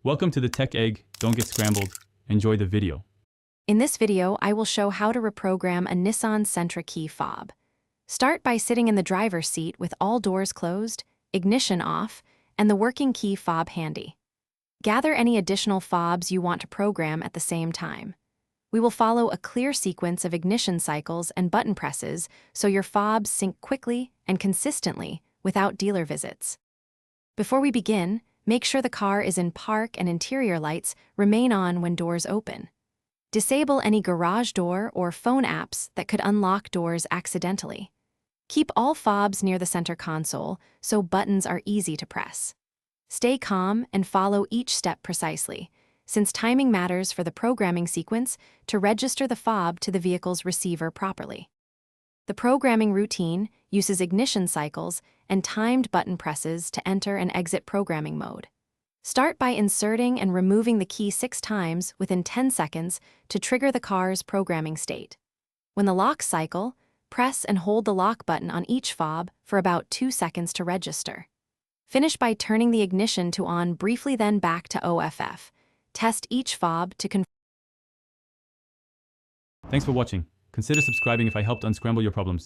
Welcome to the Tech Egg. Don't get scrambled. Enjoy the video. In this video, I will show how to reprogram a Nissan Sentra key fob. Start by sitting in the driver's seat with all doors closed, ignition off, and the working key fob handy. Gather any additional fobs you want to program at the same time. We will follow a clear sequence of ignition cycles and button presses so your fobs sync quickly and consistently without dealer visits. Before we begin, make sure the car is in park and interior lights remain on when doors open. Disable any garage door or phone apps that could unlock doors accidentally. Keep all fobs near the center console so buttons are easy to press. Stay calm and follow each step precisely, since timing matters for the programming sequence to register the fob to the vehicle's receiver properly. The programming routine uses ignition cycles and timed button presses to enter and exit programming mode. Start by inserting and removing the key 6 times within 10 seconds to trigger the car's programming state. When the locks cycle, press and hold the lock button on each fob for about 2 seconds to register. Finish by turning the ignition to on briefly, then back to OFF. Test each fob to confirm. Thanks for watching. Consider subscribing if I helped unscramble your problems.